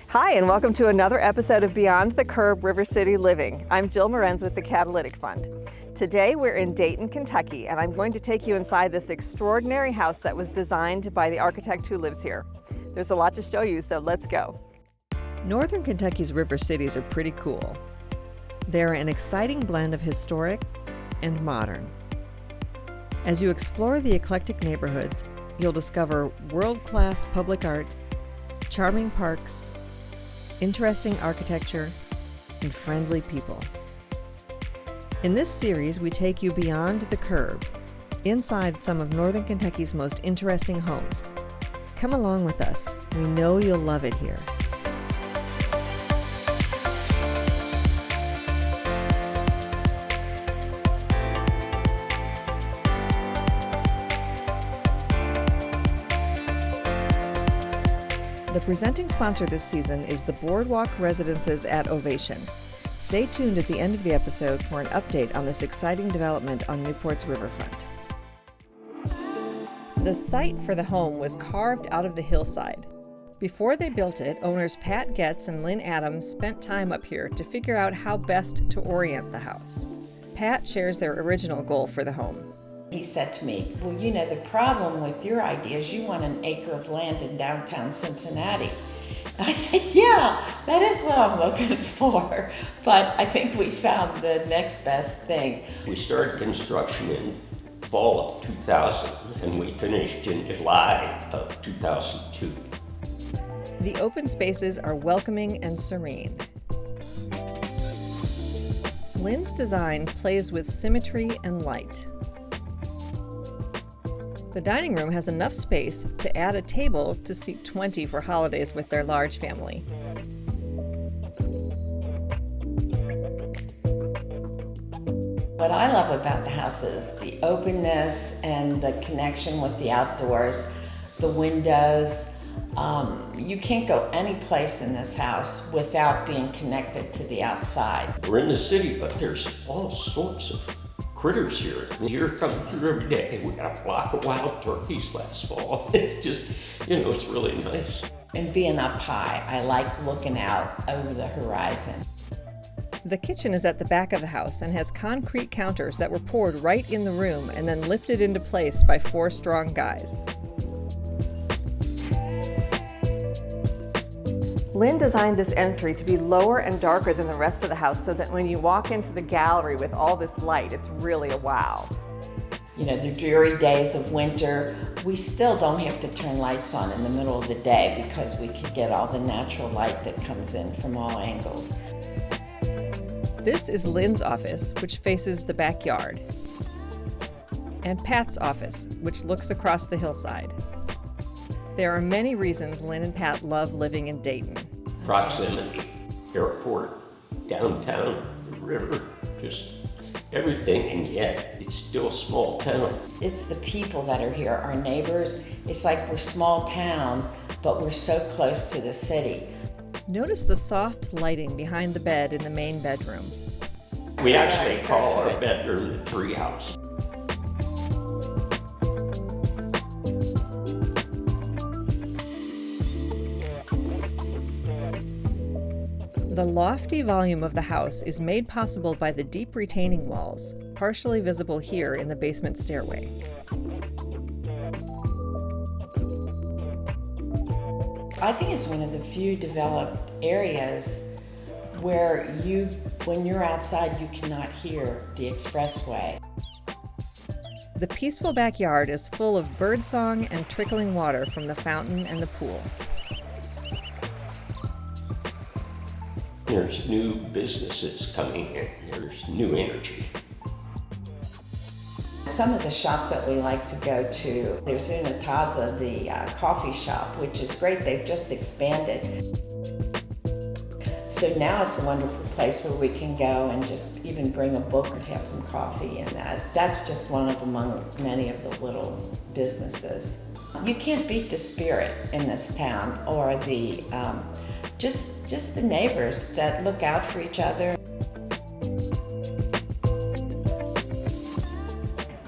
Hi, and welcome to another episode of Beyond the Curb River City Living. I'm Jill Morenz with the Catalytic Fund. Today we're in Dayton, Kentucky, and I'm going to take you inside this extraordinary house that was designed by the architect who lives here. There's a lot to show you, so let's go. Northern Kentucky's river cities are pretty cool. They're an exciting blend of historic and modern. As you explore the eclectic neighborhoods, you'll discover world-class public art, charming parks, interesting architecture, and friendly people. In this series, we take you beyond the curb, inside some of Northern Kentucky's most interesting homes. Come along with us. We know you'll love it here. The presenting sponsor this season is the Boardwalk Residences at Ovation. Stay tuned at the end of the episode for an update on this exciting development on Newport's riverfront. The site for the home was carved out of the hillside. Before they built it, owners Pat Getz and Lynn Adams spent time up here to figure out how best to orient the house. Pat shares their original goal for the home. He said to me, well, you know, the problem with your idea is you want an acre of land in downtown Cincinnati. I said, yeah, that is what I'm looking for. But I think we found the next best thing. We started construction in fall of 2000, and we finished in July of 2002. The open spaces are welcoming and serene. Lynn's design plays with symmetry and light. The dining room has enough space to add a table to seat 20 for holidays with their large family. What I love about the house is the openness and the connection with the outdoors, the windows. You can't go any place in this house without being connected to the outside. We're in the city, but there's all sorts of critters here. Deer coming through every day. We got a flock of wild turkeys last fall. It's just, it's really nice. And being up high, I like looking out over the horizon. The kitchen is at the back of the house and has concrete counters that were poured right in the room and then lifted into place by 4 strong guys. Lynn designed this entry to be lower and darker than the rest of the house so that when you walk into the gallery with all this light, it's really a wow. The dreary days of winter, we still don't have to turn lights on in the middle of the day because we can get all the natural light that comes in from all angles. This is Lynn's office, which faces the backyard, and Pat's office, which looks across the hillside. There are many reasons Lynn and Pat love living in Dayton. Proximity, airport, downtown, the river, just everything, and yet it's still a small town. It's the people that are here, our neighbors. It's like we're small town, but we're so close to the city. Notice the soft lighting behind the bed in the main bedroom. We actually call our bedroom the treehouse. The lofty volume of the house is made possible by the deep retaining walls, partially visible here in the basement stairway. I think it's one of the few developed areas where when you're outside, you cannot hear the expressway. The peaceful backyard is full of birdsong and trickling water from the fountain and the pool. There's new businesses coming in. There's new energy. Some of the shops that we like to go to, there's Unitaza, the coffee shop, which is great. They've just expanded. So now it's a wonderful place where we can go and just even bring a book and have some coffee, and that's just one of among many of the little businesses. You can't beat the spirit in this town, or the just the neighbors that look out for each other.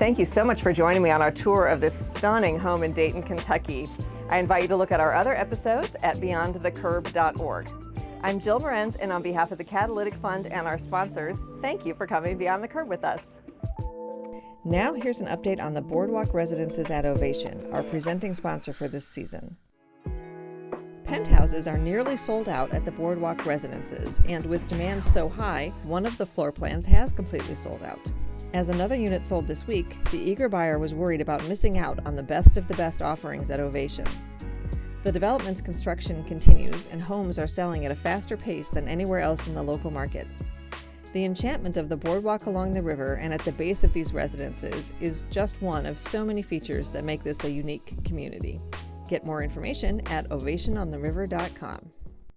Thank you so much for joining me on our tour of this stunning home in Dayton, Kentucky. I invite you to look at our other episodes at beyondthecurb.org. I'm Jill Morenz, and on behalf of the Catalytic Fund and our sponsors, thank you for coming Beyond the Curb with us. Now here's an update on the Boardwalk Residences at Ovation, our presenting sponsor for this season. Penthouses are nearly sold out at the Boardwalk Residences, and with demand so high, one of the floor plans has completely sold out. As another unit sold this week, the eager buyer was worried about missing out on the best of the best offerings at Ovation. The development's construction continues, and homes are selling at a faster pace than anywhere else in the local market. The enchantment of the boardwalk along the river and at the base of these residences is just one of so many features that make this a unique community. Get more information at ovationontheriver.com.